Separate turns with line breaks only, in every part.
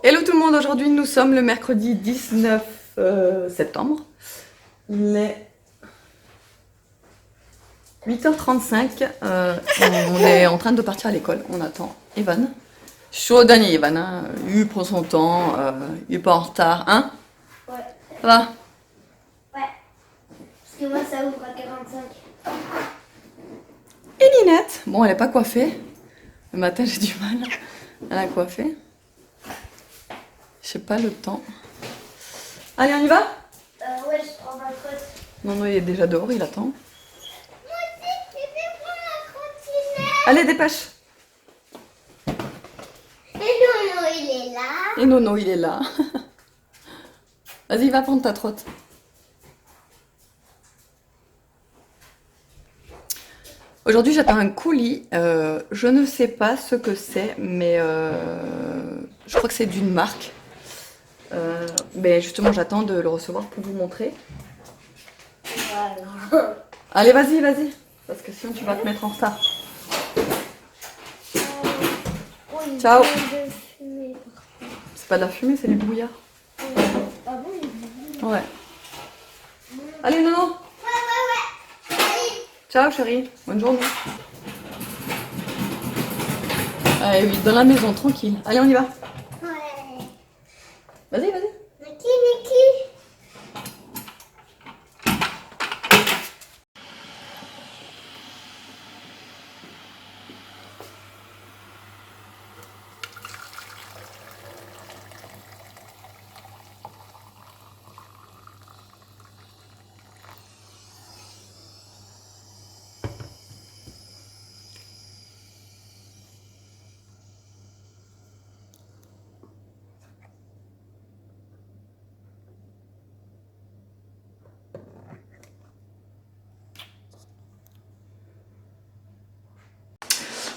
Hello tout le monde, aujourd'hui nous sommes le mercredi 19 septembre. Il est 8h35, on est en train de partir à l'école, on attend Evan. Chaud dernier Evan, hein. Il prend son temps, il est pas en retard, hein?
Ouais.
Ça va?
Ouais. Parce que moi ça ouvre à 45.
Et Ninette, bon elle est pas coiffée, le matin j'ai du mal à la coiffer. Je sais pas le temps. Allez on y va?
Ouais, je prends ma crotte.
Non, il est déjà dehors, il attend.
Moi aussi, je vais prendre la trottinette.
Allez, dépêche!
Et Nono, il est là.
Et Nono, il est là. Vas-y, va prendre ta trotte. Aujourd'hui, j'attends un colis. Je ne sais pas ce que c'est, mais je crois que c'est d'une marque. Mais justement, j'attends de le recevoir pour vous montrer.
Voilà.
Allez, vas-y, vas-y. Parce que sinon, tu vas te mettre en retard.
Oh, il
Ciao.
vient de fumer.
C'est pas de la fumée, c'est du brouillard.
Ah bon, il vient de...
Ouais. Allez, Nono.
Ouais. Allez.
Ciao, chérie. Bonne journée. Allez, oui, dans la maison, tranquille. Allez, on y va.
Ouais.
Vas-y, vas-y.
Niki.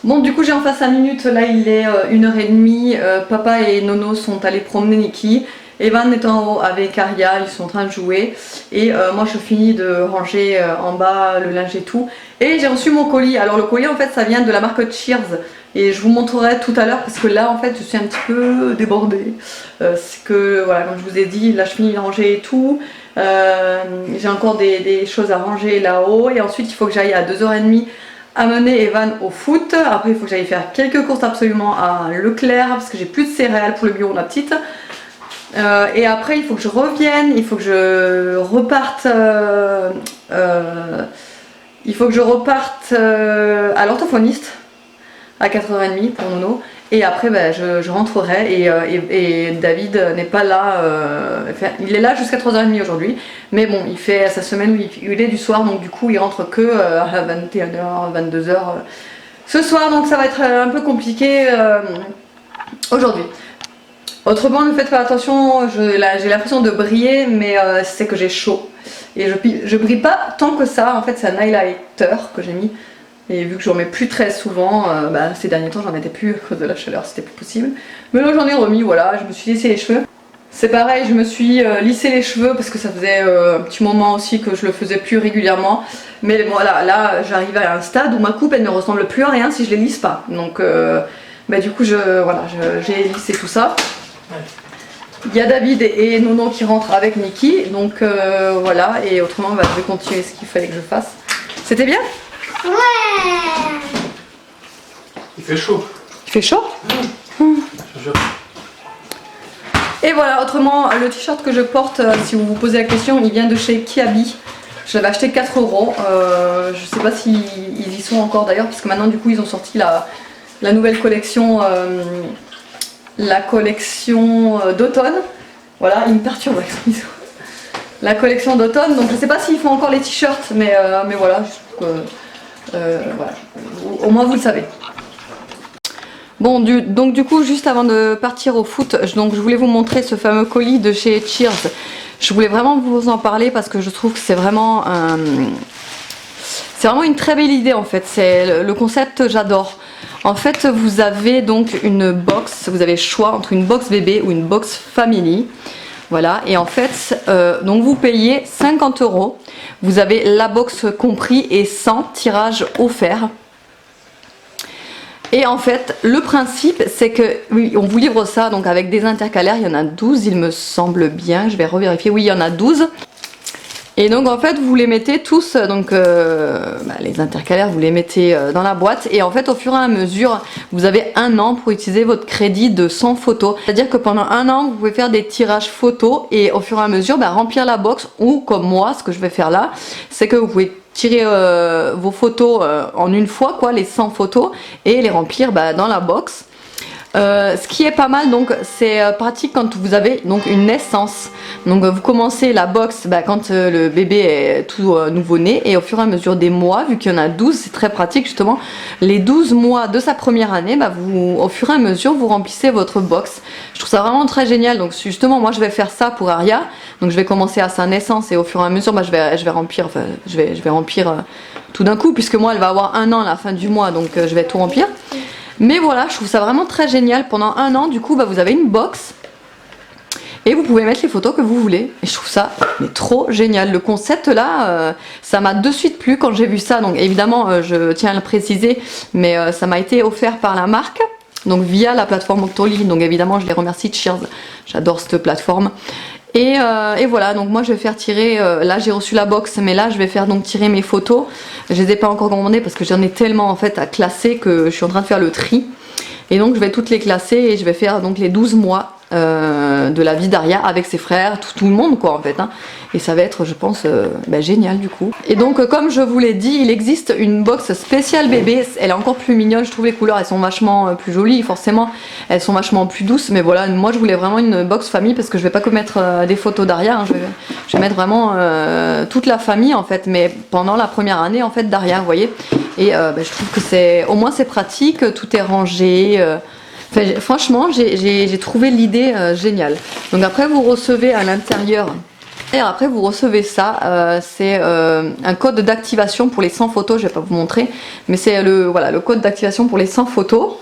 Bon, du coup, j'ai enfin 5 minutes. Là, il est 1h30. Papa et Nono sont allés promener Niki. Evan est en haut avec Aria, ils sont en train de jouer. Et moi, je finis de ranger en bas le linge et tout. Et j'ai reçu mon colis. Alors, le colis, en fait, ça vient de la marque Cheers. Et je vous montrerai tout à l'heure parce que là, en fait, je suis un petit peu débordée. C'est que, voilà, comme je vous ai dit, là, je finis de ranger et tout. J'ai encore des choses à ranger là-haut. Et ensuite, il faut que j'aille à 2h30 amener Evan au foot. Après il faut que j'aille faire quelques courses absolument à Leclerc parce que j'ai plus de céréales pour le bureau de la petite. Et après il faut que je revienne, il faut que je reparte à l'orthophoniste à 4h30 pour Nono. Et après je rentrerai et David n'est pas là, il est là jusqu'à 3h30 aujourd'hui, mais bon il fait sa semaine où il est du soir, donc du coup il rentre que à 21h, 22h ce soir, donc ça va être un peu compliqué aujourd'hui. Autrement ne faites pas attention, j'ai l'impression de briller, mais c'est que j'ai chaud et je brille pas tant que ça. En fait c'est un highlighter que j'ai mis. Et vu que j'en mets plus très souvent, ces derniers temps j'en mettais plus à cause de la chaleur, c'était plus possible. Mais là j'en ai remis, voilà, je me suis lissé les cheveux. C'est pareil, je me suis lissé les cheveux parce que ça faisait un petit moment aussi que je le faisais plus régulièrement. Mais voilà, là j'arrive à un stade où ma coupe elle ne ressemble plus à rien si je les lisse pas. Donc du coup j'ai lissé tout ça. Il y a David et Nono qui rentrent avec Niki, donc voilà, et autrement je vais continuer ce qu'il fallait que je fasse. C'était bien?
Ouais.
Il fait chaud.
Il fait chaud?
Je jure.
Et voilà, autrement, le t-shirt que je porte, si vous vous posez la question, il vient de chez Kiabi. Je l'avais acheté 4 €. Je sais pas s'ils y sont encore d'ailleurs, parce que maintenant, du coup, ils ont sorti la nouvelle collection, la collection d'automne. Voilà, il me perturbe avec son bisou. La collection d'automne, donc je sais pas s'ils font encore les t-shirts, mais voilà, juste pour que, voilà, au moins vous le savez. Bon, donc du coup, juste avant de partir au foot, je voulais vous montrer ce fameux colis de chez Cheers. Je voulais vraiment vous en parler parce que je trouve que c'est vraiment une très belle idée en fait. C'est le concept, j'adore. En fait, vous avez donc une box, vous avez le choix entre une box bébé ou une box family. Voilà, et en fait, donc vous payez 50 €. Vous avez la box compris et 100 tirages offerts. Et en fait, le principe, c'est que oui, on vous livre ça donc avec des intercalaires. Il y en a 12, il me semble bien. Je vais revérifier. Oui, il y en a 12. Et donc en fait vous les mettez tous, donc les intercalaires vous les mettez dans la boîte et en fait au fur et à mesure vous avez 1 an pour utiliser votre crédit de 100 photos. C'est à dire que pendant 1 an vous pouvez faire des tirages photos et au fur et à mesure remplir la box, ou comme moi ce que je vais faire là c'est que vous pouvez tirer vos photos en une fois quoi, les 100 photos, et les remplir dans la box. Ce qui est pas mal, donc c'est pratique quand vous avez donc une naissance. Donc vous commencez la box quand le bébé est tout nouveau-né, et au fur et à mesure des mois, vu qu'il y en a 12, c'est très pratique justement. Les 12 mois de sa première année, au fur et à mesure vous remplissez votre box. Je trouve ça vraiment très génial. Donc justement moi je vais faire ça pour Aria. Donc je vais commencer à sa naissance et au fur et à mesure je vais remplir, je vais remplir tout d'un coup, puisque moi elle va avoir 1 an à la fin du mois, donc je vais tout remplir. Mais voilà, je trouve ça vraiment très génial. Pendant 1 an, du coup, vous avez une box et vous pouvez mettre les photos que vous voulez. Et je trouve ça trop génial. Le concept là, ça m'a de suite plu quand j'ai vu ça. Donc évidemment, je tiens à le préciser, mais ça m'a été offert par la marque, donc via la plateforme Octoly. Donc évidemment, je les remercie, cheers. J'adore cette plateforme. Et voilà, donc moi je vais faire tirer, là j'ai reçu la box, mais là je vais faire donc tirer mes photos. Je les ai pas encore commandées parce que j'en ai tellement en fait à classer que je suis en train de faire le tri. Et donc je vais toutes les classer et je vais faire donc les 12 mois de la vie d'Aria avec ses frères, tout le monde quoi en fait. Et ça va être je pense génial du coup. Et donc comme je vous l'ai dit, il existe une box spéciale bébé. Elle est encore plus mignonne, je trouve les couleurs elles sont vachement plus jolies, forcément elles sont vachement plus douces. Mais voilà, moi je voulais vraiment une box famille parce que je vais pas que mettre des photos d'Aria, je vais mettre vraiment toute la famille en fait, mais pendant la première année en fait d'Aria, vous voyez. Et je trouve que c'est, au moins c'est pratique, tout est rangé. Franchement j'ai trouvé l'idée géniale. Donc après vous recevez à l'intérieur, et après vous recevez ça, c'est un code d'activation pour les 100 photos. Je vais pas vous montrer, mais c'est le code d'activation pour les 100 photos.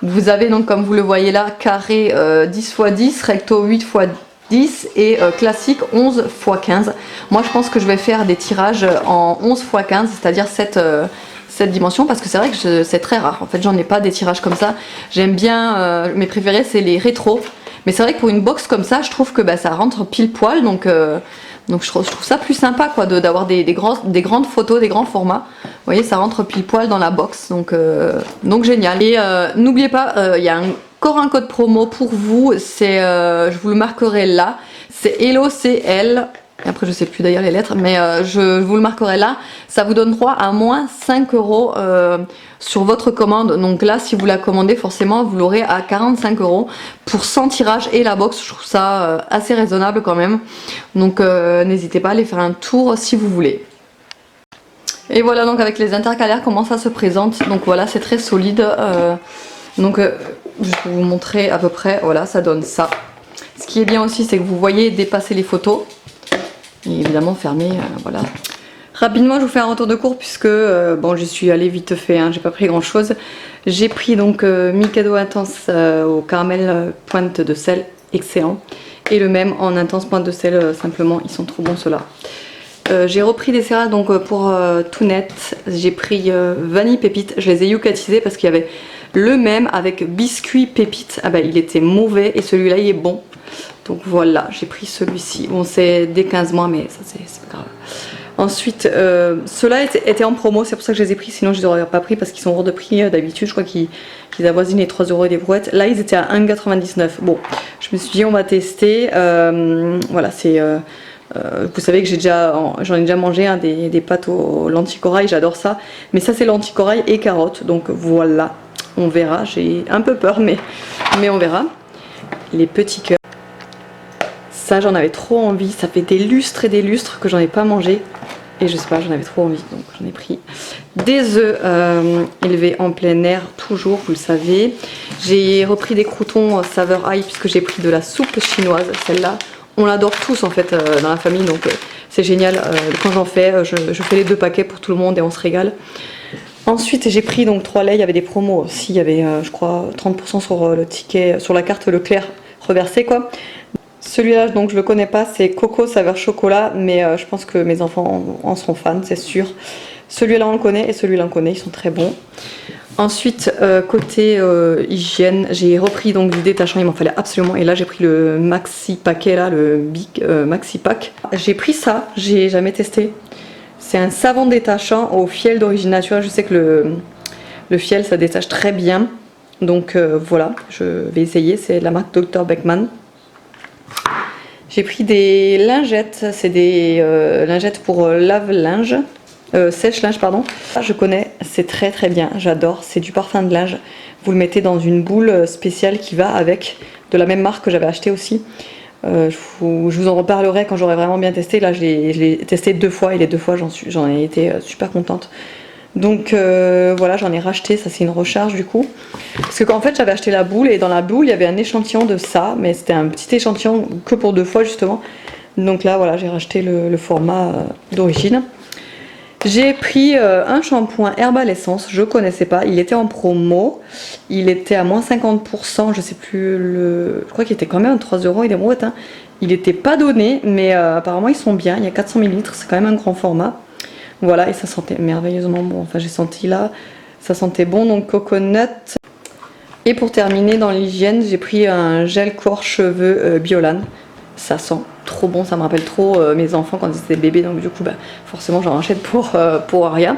Vous avez donc comme vous le voyez là, carré 10 x 10, recto 8 x 10 et classique 11 x 15. Moi je pense que je vais faire des tirages en 11 x 15, c'est-à-dire cette dimension, parce que c'est vrai que c'est très rare. En fait j'en ai pas des tirages comme ça. J'aime bien, mes préférés c'est les rétro. Mais c'est vrai que pour une box comme ça, je trouve que ça rentre pile poil, donc je trouve ça plus sympa quoi, d'avoir des grandes photos, des grands formats. Vous voyez, ça rentre pile poil dans la box, donc génial. Et n'oubliez pas, il y a encore un code promo pour vous, je vous le marquerai là, c'est HelloCL. Et après je sais plus d'ailleurs les lettres, mais je vous le marquerai là. Ça vous donne droit à moins 5 € sur votre commande. Donc là si vous la commandez, forcément vous l'aurez à 45 € pour 100 tirages et la box. Je trouve ça assez raisonnable quand même. Donc n'hésitez pas à aller faire un tour si vous voulez. Et voilà donc avec les intercalaires comment ça se présente. Donc voilà, c'est très solide. Je vais vous montrer à peu près. Voilà, ça donne ça. Ce qui est bien aussi, c'est que vous voyez dépasser les photos. Et évidemment fermé, voilà. Rapidement je vous fais un retour de cours puisque je suis allée vite fait, j'ai pas pris grand chose. J'ai pris donc Mikado Intense au caramel pointe de sel, excellent. Et le même en intense pointe de sel, simplement, ils sont trop bons ceux-là. J'ai repris des céréales donc pour tout net. J'ai pris vanille pépite, je les ai yucatisés parce qu'il y avait le même avec biscuit pépite. Il était mauvais et celui-là il est bon. Donc voilà, j'ai pris celui-ci. Bon, c'est dès 15 mois, mais ça c'est pas grave. Ensuite, ceux-là étaient en promo, c'est pour ça que je les ai pris. Sinon, je les aurais pas pris parce qu'ils sont hors de prix d'habitude. Je crois qu'ils avoisinent les 3 € des brouettes. Là, ils étaient à 1,99 €. Bon, je me suis dit, on va tester. Voilà, c'est. Vous savez que j'en ai déjà mangé des pâtes aux lentilles corail, j'adore ça. Mais ça, c'est lentilles corail et carottes. Donc voilà, on verra. J'ai un peu peur, mais on verra. Les petits cœurs. Ça j'en avais trop envie, ça fait des lustres et des lustres que j'en ai pas mangé. Et je sais pas, j'en avais trop envie, donc j'en ai pris. Des œufs élevés en plein air, toujours, vous le savez. J'ai repris des croûtons saveur ail puisque j'ai pris de la soupe chinoise, celle-là. On l'adore tous en fait dans la famille, donc c'est génial. Quand j'en fais, je fais les 2 paquets pour tout le monde et on se régale. Ensuite j'ai pris donc 3 laits, il y avait des promos aussi, il y avait je crois 30% sur le ticket, sur la carte Leclerc reversée quoi. Celui-là donc je le connais pas, c'est coco saveur chocolat, mais je pense que mes enfants en seront fans, c'est sûr. Celui-là on le connaît et celui-là on le connaît, ils sont très bons. Ensuite, côté hygiène, j'ai repris donc du détachant, il m'en fallait absolument. Et là, j'ai pris le maxi paquet, là, le big maxi pack. J'ai pris ça, j'ai jamais testé. C'est un savon détachant au fiel d'origine naturelle. Je sais que le fiel, ça détache très bien. Donc voilà, je vais essayer. C'est de la marque Dr Beckman. J'ai pris des lingettes, c'est des lingettes pour lave-linge. Sèche-linge, pardon. Je connais, c'est très très bien, j'adore. C'est du parfum de linge. Vous le mettez dans une boule spéciale qui va avec, de la même marque que j'avais acheté aussi. Je vous en reparlerai quand j'aurai vraiment bien testé. Là, je l'ai testé 2 fois et les 2 fois, j'en ai été super contente. Donc voilà, j'en ai racheté. Ça, c'est une recharge du coup. Parce que en fait, j'avais acheté la boule et dans la boule, il y avait un échantillon de ça, mais c'était un petit échantillon que pour 2 fois justement. Donc là, voilà, j'ai racheté le format d'origine. J'ai pris un shampoing Herbal Essence, je connaissais pas, il était en promo, il était à moins 50%, je sais plus, je crois qu'il était quand même à 3 € et des brouettes, hein. Il était pas donné, mais apparemment ils sont bien, il y a 400 ml, c'est quand même un grand format. Voilà, et ça sentait merveilleusement bon, enfin j'ai senti là, ça sentait bon, donc coconut. Et pour terminer dans l'hygiène, j'ai pris un gel corps cheveux Biolan. Ça sent trop bon, ça me rappelle trop mes enfants quand ils étaient bébés, donc du coup bah, forcément j'en achète pour Aria.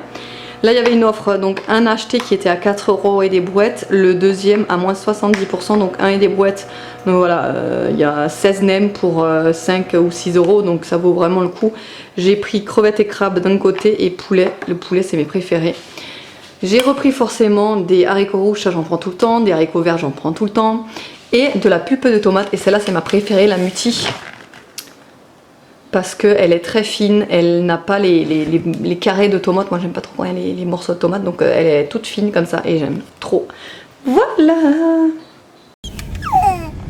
Là il y avait une offre, donc un acheté qui était à 4 € et des brouettes, le deuxième à moins 70%, donc un et des brouettes. Donc voilà, il y a 16 nems pour 5 ou 6 €, donc ça vaut vraiment le coup. J'ai pris crevettes et crabes d'un côté et poulet, le poulet c'est mes préférés. J'ai repris forcément des haricots rouges, ça j'en prends tout le temps, des haricots verts j'en prends tout le temps. Et de la pulpe de tomate, et celle-là c'est ma préférée, la Muti. Parce qu'elle est très fine, elle n'a pas les carrés de tomates. Moi j'aime pas trop quand il y a les morceaux de tomates, donc elle est toute fine comme ça et j'aime trop. Voilà.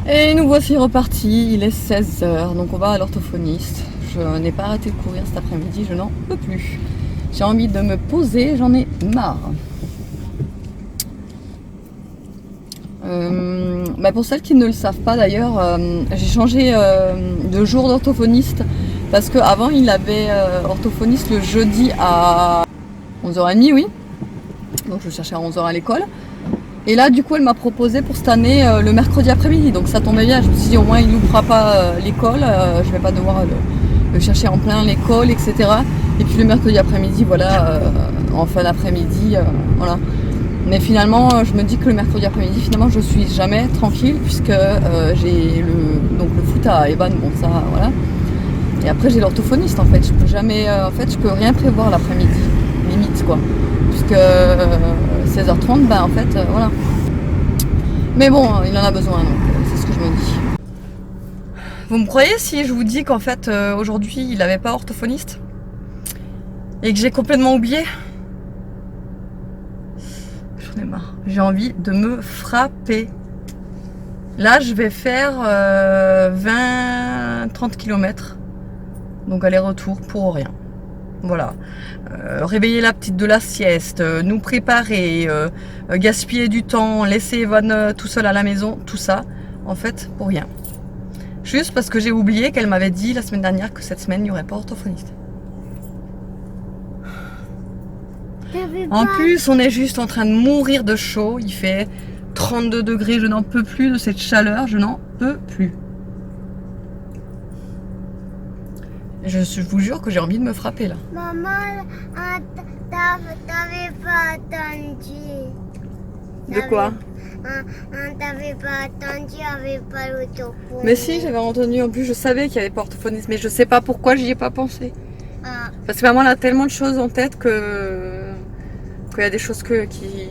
Et nous voici repartis, il est 16 h, donc on va à l'orthophoniste. Je n'ai pas arrêté de courir cet après-midi, je n'en peux plus. J'ai envie de me poser, j'en ai marre. Bah pour celles qui ne le savent pas d'ailleurs, j'ai changé de jour d'orthophoniste parce qu'avant il avait orthophoniste le jeudi à 11h30, oui. Donc je cherchais à 11 h à l'école. Et là du coup elle m'a proposé pour cette année le mercredi après-midi, donc ça tombait bien. Je me suis dit au moins il n'ouvrira pas l'école, je vais pas devoir le chercher en plein l'école, etc. Et puis le mercredi après-midi, voilà, en fin d'après-midi, voilà. Mais finalement, je me dis que le mercredi après-midi, finalement, je suis jamais tranquille puisque j'ai le foot à Eban, bon ça, voilà. Et après, j'ai l'orthophoniste en fait. Je peux jamais, en fait, je peux rien prévoir l'après-midi, limite quoi. Puisque 16h30, ben en fait, voilà. Mais bon, il en a besoin, donc c'est ce que je me dis. Vous me croyez si je vous dis qu'en fait, aujourd'hui, il n'avait pas orthophoniste et que j'ai complètement oublié? J'en ai marre. J'ai envie de me frapper. Là, je vais faire 20-30 km. Donc aller-retour pour rien. Voilà. Réveiller la petite de la sieste, nous préparer, gaspiller du temps, laisser Evan tout seul à la maison, tout ça, en fait, pour rien. Juste parce que j'ai oublié qu'elle m'avait dit la semaine dernière que cette semaine, il n'y aurait pas orthophoniste. En plus, on est juste en train de mourir de chaud. Il fait 32 degrés. Je n'en peux plus de cette chaleur. Je n'en peux plus. Je vous jure que j'ai envie de me frapper là.
Maman, t'avais pas attendu.
De quoi?
T'avais pas attendu, avait pas l'orthophoniste.
Mais si, j'avais entendu. En plus, je savais qu'il y avait pas orthophoniste. Mais je sais pas pourquoi j'y ai pas pensé.
Ah.
Parce que maman elle a tellement de choses en tête que qu'il y a des choses qui...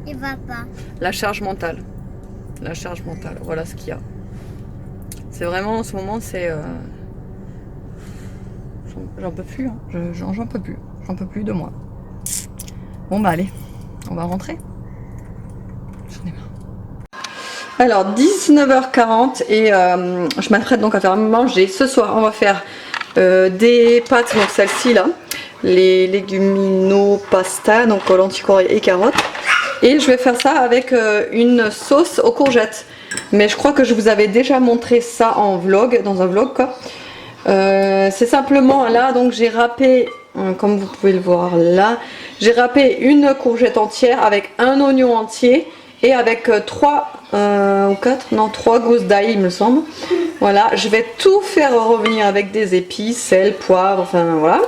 Il va pas.
La charge mentale. La charge mentale, voilà ce qu'il y a. C'est vraiment en ce moment, c'est... J'en peux plus, hein. J'en peux plus. J'en peux plus de moi. Bon bah allez, on va rentrer. J'en ai marre. Alors 19h40 et je m'apprête donc à faire manger. Ce soir on va faire des pâtes, donc celle-ci là, les légumineux pasta, donc lenticchie et carottes. Et je vais faire ça avec une sauce aux courgettes. Mais je crois que je vous avais déjà montré ça en vlog, dans un vlog quoi. C'est simplement là, donc j'ai râpé, comme vous pouvez le voir là, J'ai râpé une courgette entière avec un oignon entier et avec 3 ou 4, non 3 gousses d'ail il me semble. Voilà, je vais tout faire revenir avec des épices, sel, poivre, enfin voilà.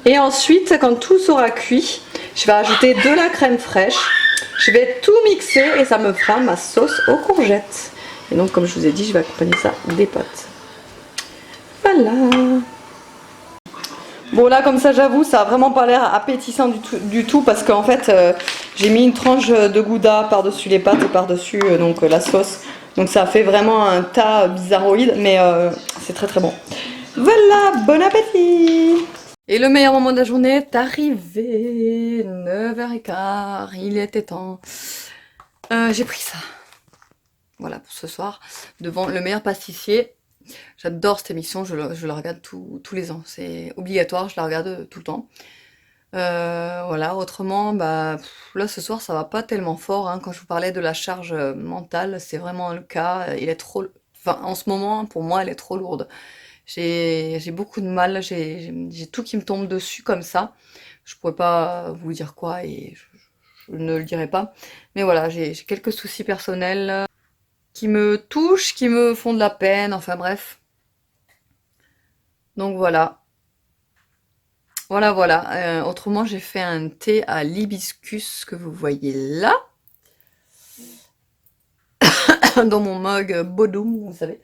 Et ensuite, quand tout sera cuit, je vais ajouter de la crème fraîche. Je vais tout mixer et ça me fera ma sauce aux courgettes. Et donc, comme je vous ai dit, je vais accompagner ça des pâtes. Voilà. Bon, là, comme ça, j'avoue, ça a vraiment pas l'air appétissant du tout parce qu'en fait, j'ai mis une tranche de gouda par-dessus les pâtes et par-dessus donc la sauce. Donc, ça fait vraiment un tas bizarroïde, mais c'est très très bon. Voilà, bon appétit! Et le meilleur moment de la journée est arrivé, 9h15, il était temps. J'ai pris ça, voilà pour ce soir, devant le meilleur pâtissier. J'adore cette émission, je la regarde tous les ans, c'est obligatoire, je la regarde tout le temps. Voilà, autrement, bah, là ce soir ça va pas tellement fort, hein. Quand je vous parlais de la charge mentale, c'est vraiment le cas, il est trop... Enfin, en ce moment, pour moi, elle est trop lourde. J'ai beaucoup de mal, j'ai tout qui me tombe dessus comme ça. Je pourrais pas vous dire quoi et je ne le dirai pas. Mais voilà, j'ai quelques soucis personnels qui me touchent, qui me font de la peine, enfin bref. Donc voilà. Voilà. Autrement, j'ai fait un thé à l'hibiscus que vous voyez là. Dans mon mug Bodum, vous savez.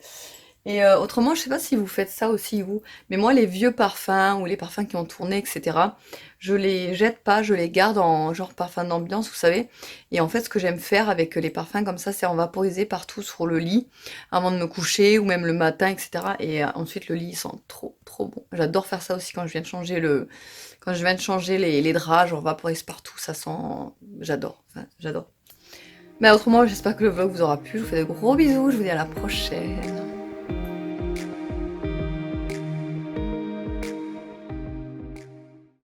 Et autrement, je sais pas si vous faites ça aussi, vous, mais moi, les vieux parfums ou les parfums qui ont tourné, etc., je les jette pas, je les garde en genre parfum d'ambiance, vous savez. Et en fait, ce que j'aime faire avec les parfums comme ça, c'est en vaporiser partout sur le lit avant de me coucher ou même le matin, etc. Et ensuite, le lit il sent trop, trop bon. J'adore faire ça aussi quand je viens de changer quand je viens de changer les draps, genre vaporise partout, ça sent... J'adore, enfin, j'adore. Mais autrement, j'espère que le vlog vous aura plu. Je vous fais de gros bisous, je vous dis à la prochaine.